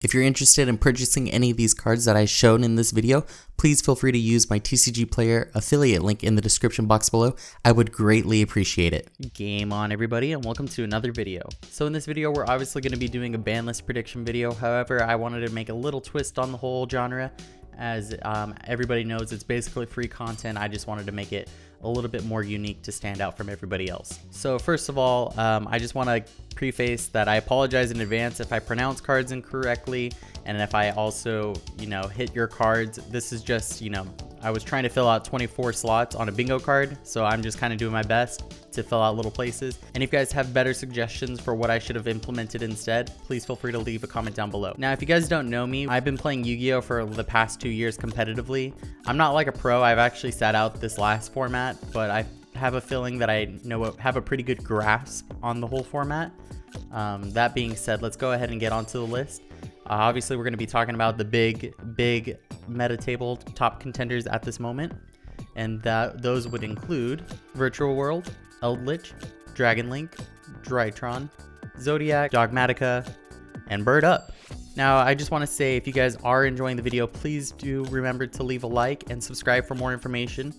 If you're interested in purchasing any of these cards that I've shown in this video, please feel free to use my TCG Player affiliate link in the description box below. I would greatly appreciate it. Game on, everybody, and welcome to another video. So in this video, we're obviously going to be doing a ban list prediction video. However, I wanted to make a little twist on the whole genre. As everybody knows, it's basically free content. I just wanted to make it a little bit more unique to stand out from everybody else. So first of all, I just want to preface that I apologize in advance if I pronounce cards incorrectly, and if I also, hit your cards. This is just, I was trying to fill out 24 slots on a bingo card, so I'm just kind of doing my best to fill out little places. And if you guys have better suggestions for what I should have implemented instead, please feel free to leave a comment down below. Now, if you guys don't know me, I've been playing Yu-Gi-Oh for the past 2 years competitively. I'm not like a pro. I've actually sat out this last format, but I have a feeling that I have a pretty good grasp on the whole format. That being said, let's go ahead and get onto the list. Obviously, we're going to be talking about the big meta table top contenders at this moment, and those would include Virtual World, Eldritch, Dragon Link, Drytron, Zodiac, Dogmatica, and Bird Up. Now, I just want to say, if you guys are enjoying the video, please do remember to leave a like and subscribe for more information.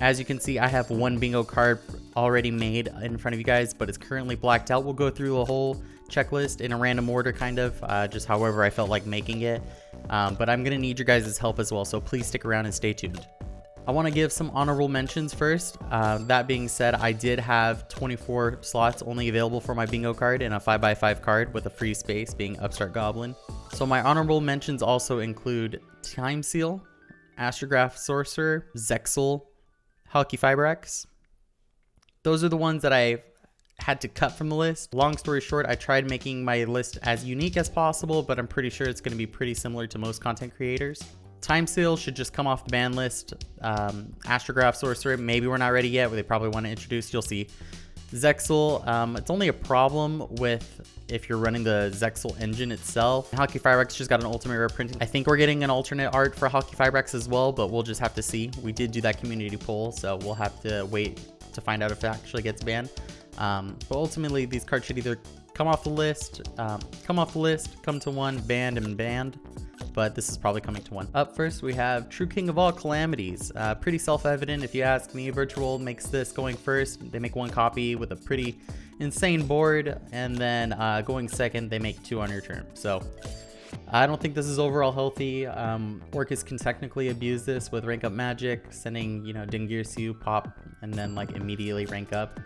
As you can see, I have one bingo card already made in front of you guys, but it's currently blacked out. We'll go through a whole checklist in a random order, kind of, just however I felt like making it. But I'm going to need your guys' help as well, so please stick around and stay tuned. I want to give some honorable mentions first. That being said, I did have 24 slots only available for my bingo card and a 5x5 card with a free space being Upstart Goblin. So my honorable mentions also include Time Seal, Astrograph Sorcerer, Zexal, Halqifibrax. Those are the ones that I had to cut from the list. Long story short, I tried making my list as unique as possible, but I'm pretty sure it's going to be pretty similar to most content creators. Time Seal should just come off the ban list. Astrograph Sorcerer, maybe we're not ready yet, but they probably want to introduce, you'll see. Zexal, it's only a problem with if you're running the Zexal engine itself. Halqifibrax just got an ultimate reprinting. I think we're getting an alternate art for Halqifibrax as well, but we'll just have to see. We did do that community poll, so we'll have to wait to find out if it actually gets banned. But ultimately, these cards should either come off the list, come to one, banned and banned. But this is probably coming to one. Up first, we have True King of All Calamities. Pretty self-evident if you ask me. Virtual makes this going first. They make one copy with a pretty insane board, and then going second, they make 2 on your turn. So I don't think this is overall healthy. Orcus can technically abuse this with rank up magic, sending Dingirsu pop and then like immediately rank up.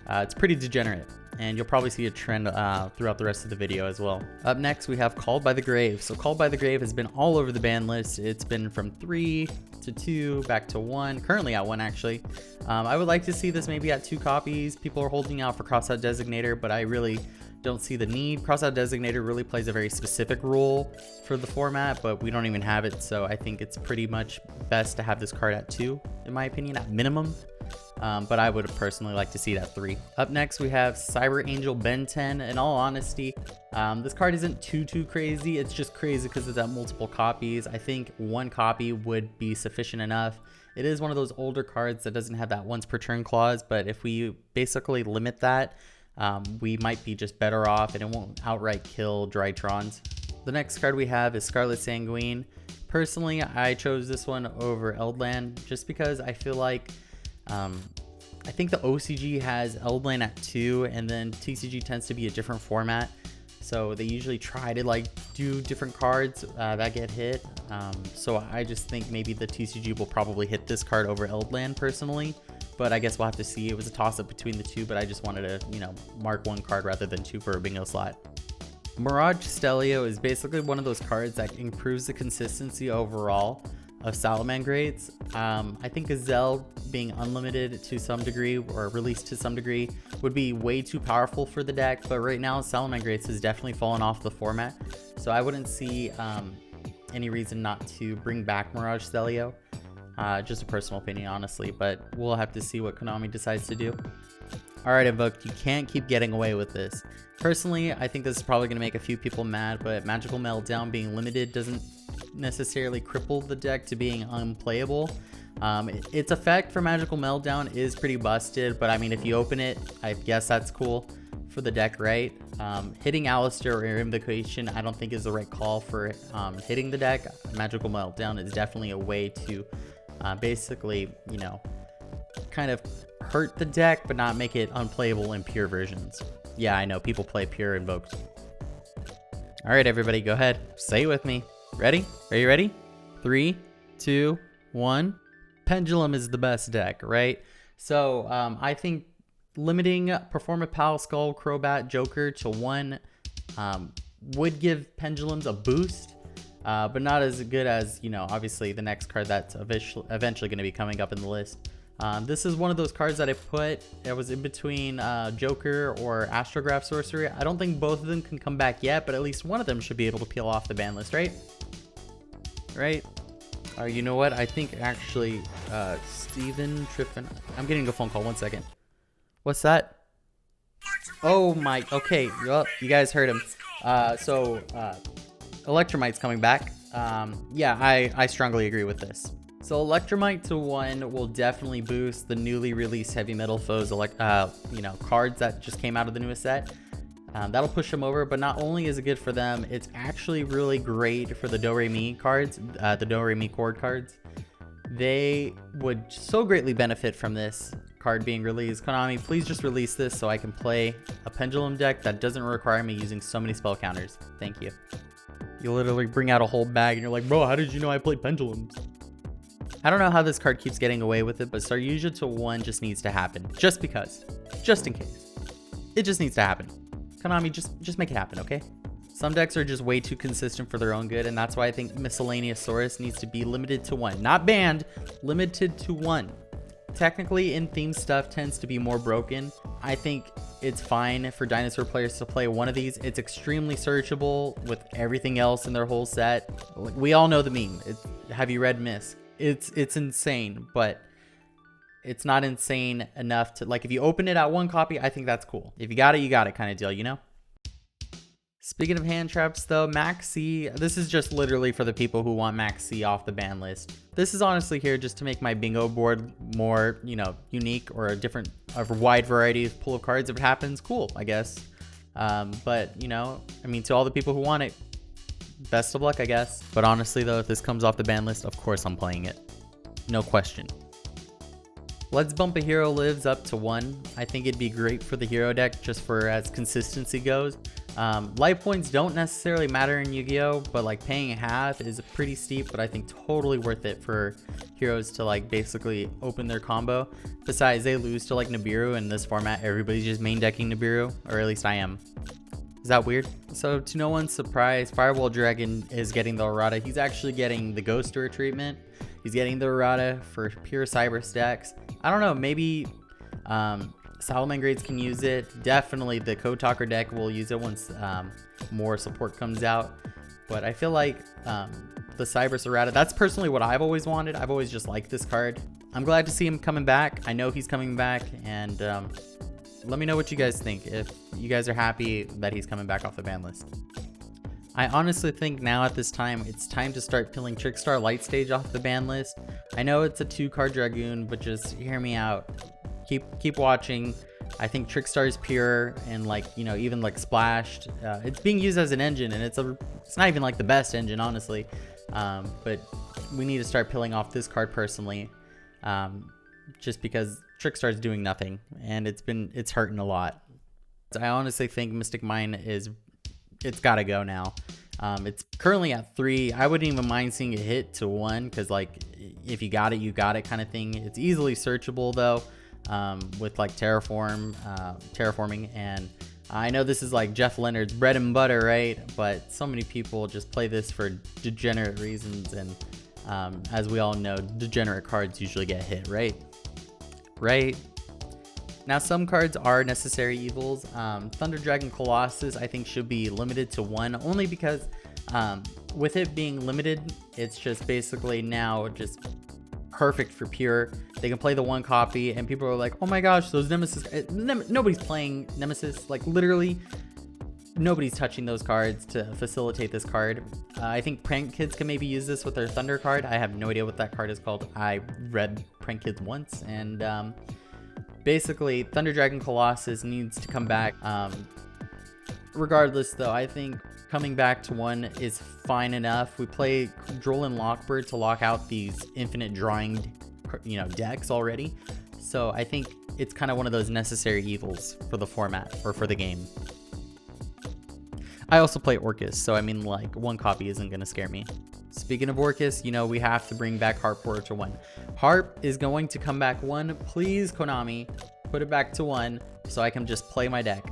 It's pretty degenerate, and you'll probably see a trend throughout the rest of the video as well. Up next, we have Called by the Grave. So Called by the Grave has been all over the ban list. It's been from 3 to 2, back to 1, currently at 1 actually. I would like to see this maybe at 2 copies. People are holding out for Crossout Designator, but I really don't see the need. Crossout Designator really plays a very specific role for the format, but we don't even have it, so I think it's pretty much best to have this card at 2, in my opinion, at minimum. But I would personally like to see that 3. Up next, we have Cyber Angel Ben 10. In all honesty, this card isn't too crazy. It's just crazy because it's at multiple copies. I think 1 copy would be sufficient enough. It is one of those older cards that doesn't have that once per turn clause, but if we basically limit that, we might be just better off, and it won't outright kill Drytrons. The next card we have is Scarlet Sanguine. Personally, I chose this one over Eldland just because I feel like I think the OCG has Eldland at 2, and then TCG tends to be a different format, so they usually try to do different cards that get hit. So I just think maybe the TCG will probably hit this card over Eldland personally, but I guess we'll have to see. It was a toss-up between the 2, but I just wanted to mark 1 card rather than 2 for a bingo slot. Mirage Stelio is basically one of those cards that improves the consistency overall of Salamangreats. I think Gazelle being unlimited to some degree, or released to some degree, would be way too powerful for the deck, but right now Salamangreats has definitely fallen off the format, so I wouldn't see any reason not to bring back Mirage Stelio. Just a personal opinion, honestly, but we'll have to see what Konami decides to do. Alright, Invoked, you can't keep getting away with this. Personally, I think this is probably going to make a few people mad, but Magical Meltdown being limited doesn't necessarily cripple the deck to being unplayable. Its effect for Magical Meltdown is pretty busted, but I mean, if you open it, I guess that's cool for the deck, right? Hitting Alistair or Invocation I don't think is the right call for hitting the deck. Magical Meltdown is definitely a way to basically, you know, kind of hurt the deck but not make it unplayable in pure versions. Yeah, I know people play pure invoked. All right, everybody, go ahead, say it with me. Ready? Are you ready? 3, 2, 1. Pendulum is the best deck, right? So I think limiting Performapal, Pal, Skull, Crobat, Joker to 1 would give Pendulums a boost, but not as good as, you know, obviously the next card that's eventually going to be coming up in the list. This is one of those cards that I put, it was in between Joker or Astrograph Sorcery. I don't think both of them can come back yet, but at least one of them should be able to peel off the ban list, right? Right? You know what? I think actually, Steven Triffin, I'm getting a phone call, 1 second. What's that? Oh my, okay, well, you guys heard him. Electromite's coming back. Yeah, I strongly agree with this. So Electromite to 1 will definitely boost the newly released Heavy Metal Foes, you know, cards that just came out of the newest set. That'll push them over, but not only is it good for them, it's actually really great for the Do-Re-Mi cards, the Do-Re-Mi chord cards. They would so greatly benefit from this card being released. Konami, please just release this so I can play a Pendulum deck that doesn't require me using so many spell counters. Thank you. You literally bring out a whole bag and you're like, bro, how did you know I played Pendulums? I don't know how this card keeps getting away with it, but Saryuja to 1 just needs to happen. Just because. Just in case. It just needs to happen. Konami, just make it happen, okay? Some decks are just way too consistent for their own good, and that's why I think Miscellaneous Saurus needs to be limited to 1. Not banned, limited to 1. Technically, in-theme stuff tends to be more broken. I think it's fine for Dinosaur players to play one of these. It's extremely searchable with everything else in their whole set. Like, we all know the meme. Have you read Misk? It's insane, but it's not insane enough to, like, if you open it at 1 copy, I think that's cool. If you got it kind of deal, you know? Speaking of hand traps though, Max C, this is just literally for the people who want Max C off the ban list. This is honestly here just to make my bingo board more, you know, unique, or a wide variety of pool of cards. If it happens, cool, I guess. But, you know, I mean, to all the people who want it, best of luck, I guess. But honestly though, if this comes off the ban list, of course I'm playing it. No question. Let's Bump a Hero Lives up to 1. I think it'd be great for the hero deck just for as consistency goes. Life points don't necessarily matter in Yu-Gi-Oh, but like paying half is pretty steep, but I think totally worth it for heroes to like basically open their combo. Besides, they lose to like Nibiru in this format. Everybody's just main decking Nibiru, or at least I am. Is that weird? So to no one's surprise, Firewall Dragon is getting the errata. He's actually getting the Ghoster treatment. He's getting the errata for pure cyber stacks. I don't know, maybe Salamangreats can use it. Definitely the Code Talker deck will use it once more support comes out. But I feel like the Cyber errata, that's personally what I've always wanted. I've always just liked this card. I'm glad to see him coming back. I know he's coming back, and let me know what you guys think, if you guys are happy that he's coming back off the ban list. I honestly think now at this time, it's time to start peeling Trickstar Light Stage off the ban list. I know it's a 2-card Dragoon, but just hear me out. Keep watching. I think Trickstar is pure, and like, you know, even like splashed. It's being used as an engine, and it's not even like the best engine, honestly. But we need to start peeling off this card personally, just because Trickstar is doing nothing, and it's hurting a lot. I honestly think Mystic Mine it's gotta go now. It's currently at 3. I wouldn't even mind seeing it hit to 1, because like if you got it, you got it kind of thing. It's easily searchable though, with like terraforming, and I know this is like Jeff Leonard's bread and butter, right? But so many people just play this for degenerate reasons, and as we all know, degenerate cards usually get hit, right? Now, some cards are necessary evils. Thunder Dragon Colossus, I think, should be limited to 1, only because with it being limited, it's just basically now just perfect for pure. They can play the 1 copy, and people are like, oh my gosh, those Nemesis. Nobody's playing Nemesis. Like, literally, nobody's touching those cards to facilitate this card. I think Prank Kids can maybe use this with their Thunder card. I have no idea what that card is called. I read Prank Kids once, and basically Thunder Dragon Colossus needs to come back. Regardless though, I think coming back to 1 is fine enough. We play Droll Lockbird to lock out these infinite drawing, decks already. So I think it's kind of one of those necessary evils for the format or for the game. I also play Orcus, so I mean, like, 1 copy isn't gonna scare me. Speaking of Orcus, we have to bring back Harp Horror to 1. Harp is going to come back 1. Please, Konami, put it back to 1 so I can just play my deck.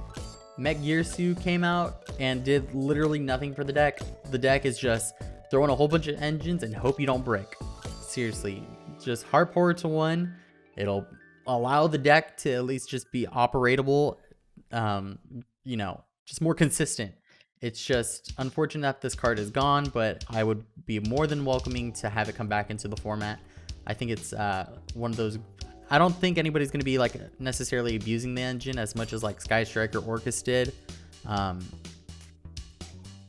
Mech Gearsu came out and did literally nothing for the deck. The deck is just throwing a whole bunch of engines and hope you don't brick. Seriously, just Harp Horror to 1. It'll allow the deck to at least just be operatable, just more consistent. It's just unfortunate that this card is gone, but I would be more than welcoming to have it come back into the format. I think it's one of those. I don't think anybody's going to be like necessarily abusing the engine as much as like Sky Strike or Orcus did. But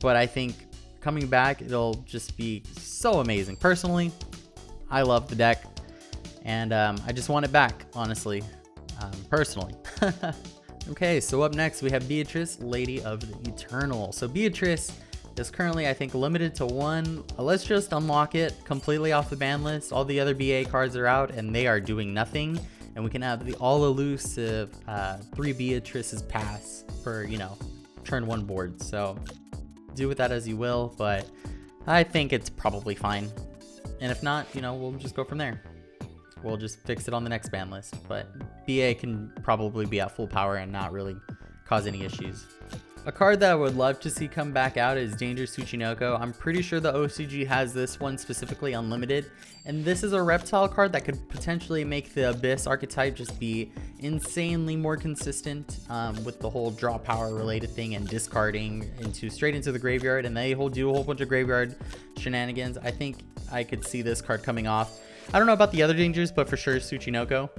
I think coming back, it'll just be so amazing. Personally, I love the deck, and I just want it back, honestly, personally. Okay, so up next we have Beatrice, Lady of the Eternal. So Beatrice is currently, I think, limited to 1. Let's just unlock it completely off the ban list. All the other BA cards are out and they are doing nothing, and we can have the all elusive 3 Beatrice's pass for turn 1 board. So do with that as you will, but I think it's probably fine, and if not, we'll just go from there. We'll just fix it on the next ban list, but BA can probably be at full power and not really cause any issues. A card that I would love to see come back out is Danger Tsuchinoko. I'm pretty sure the OCG has this one specifically unlimited, and this is a reptile card that could potentially make the Abyss archetype just be insanely more consistent with the whole draw power related thing and discarding straight into the graveyard, and they do a whole bunch of graveyard shenanigans. I think I could see this card coming off. I don't know about the other dangers, but for sure Tsuchinoko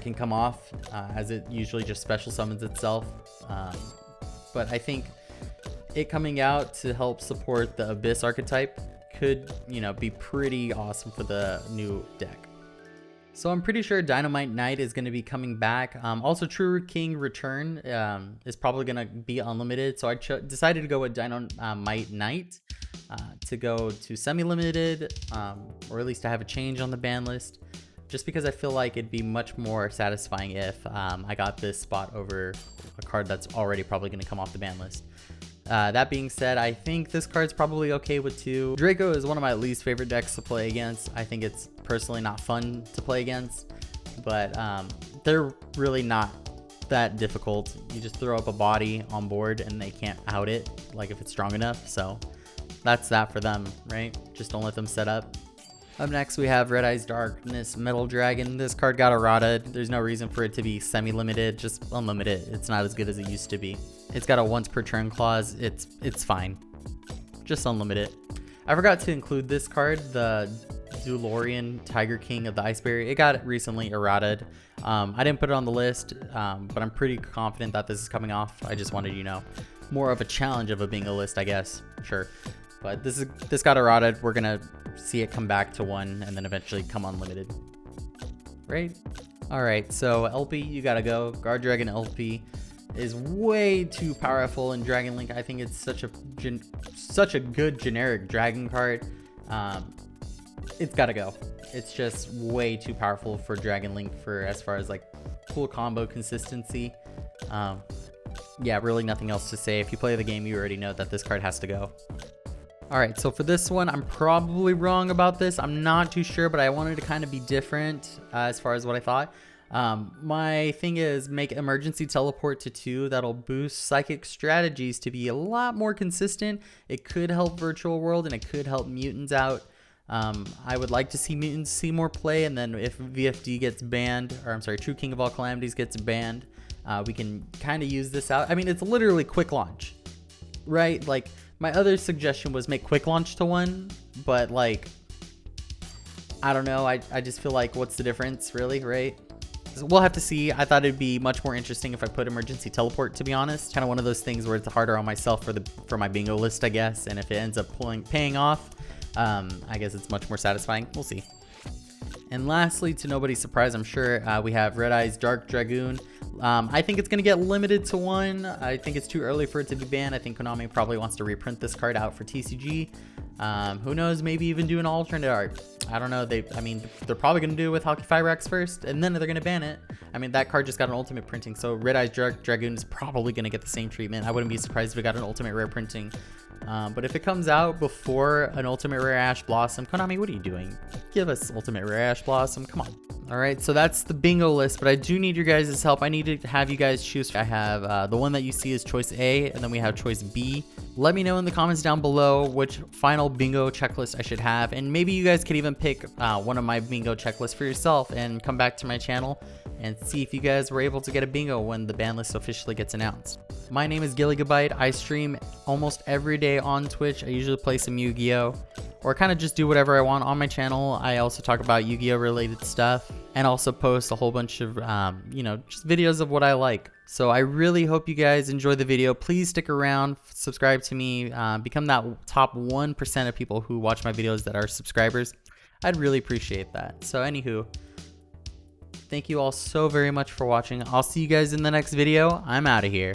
can come off as it usually just special summons itself. But I think it coming out to help support the Abyss archetype could, be pretty awesome for the new deck. So I'm pretty sure Dynamite Knight is going to be coming back. Also, True King Return is probably going to be unlimited. So I decided to go with Dynamite Knight to go to semi-limited, or at least to have a change on the ban list, just because I feel like it'd be much more satisfying if I got this spot over a card that's already probably going to come off the ban list. That being said, I think this card's probably okay with 2. Draco is one of my least favorite decks to play against. I think it's personally not fun to play against, but they're really not that difficult. You just throw up a body on board and they can't out it, like if it's strong enough. So that's that for them, right? Just don't let them set up. Up next, we have Red Eyes Darkness Metal Dragon. This card got errata. There's no reason for it to be semi-limited. Just unlimit it. It's not as good as it used to be. It's got a once per turn clause. It's fine. Just unlimit it. I forgot to include this card, the Zulorian Tiger King of the Iceberry. It got recently errated. I didn't put it on the list, but I'm pretty confident that this is coming off. I just wanted, more of a challenge of a bingo list, I guess. Sure. But this got errated. We're gonna see it come back to 1 and then eventually come unlimited. Right? Alright, so LP, you gotta go. Guard Dragon LP is way too powerful in Dragon Link. I think it's such a good generic dragon card. It's gotta go. It's just way too powerful for Dragon Link as far as like cool combo consistency. Yeah, really nothing else to say. If you play the game, you already know that this card has to go. Alright, so for this one, I'm probably wrong about this. I'm not too sure, but I wanted to kind of be different as far as what I thought. My thing is make emergency teleport to 2. That'll boost psychic strategies to be a lot more consistent. It could help Virtual World and it could help mutants out. I would like to see mutants see more play, and then if VFD gets banned, or I'm sorry, True King of All Calamities gets banned, we can kind of use this out. I mean, it's literally quick launch, right? Like, my other suggestion was make quick launch to 1, but like, I don't know. I just feel like what's the difference really, right? we'll have to see. I thought it'd be much more interesting if I put emergency teleport, to be honest. Kind of one of those things where it's harder on myself for my bingo list, I guess. And if it ends up paying off, I guess it's much more satisfying. We'll see. And lastly, to nobody's surprise, I'm sure, we have Red Eyes Dark Dragoon. I think it's going to get limited to 1. I think it's too early for it to be banned. I think Konami probably wants to reprint this card out for TCG. Who knows, maybe even do an alternate art. I don't know. I mean, they're probably going to do it with Hockey Firex first, and then they're going to ban it. I mean, that card just got an ultimate printing, so Red Eyes Dark Dragoon is probably going to get the same treatment. I wouldn't be surprised if it got an ultimate rare printing. But if it comes out before an ultimate rare Ash Blossom, Konami, what are you doing? Give us ultimate rare Ash Blossom. Come on. All right, so that's the bingo list, but I do need your guys' help. I need to have you guys choose. I have the one that you see is choice A, and then we have choice B. Let me know in the comments down below which final bingo checklist I should have, and maybe you guys could even pick one of my bingo checklists for yourself and come back to my channel and see if you guys were able to get a bingo when the ban list officially gets announced. My name is gillygabyte. I stream almost every day on Twitch. I usually play some Yu-Gi-Oh! Or kind of just do whatever I want on my channel. I also talk about Yu-Gi-Oh! Related stuff and also post a whole bunch of, you know, just videos of what I like. So I really hope you guys enjoy the video. Please stick around, subscribe to me, become that top 1% of people who watch my videos that are subscribers. I'd really appreciate that. So anywho, thank you all so very much for watching. I'll see you guys in the next video. I'm out of here.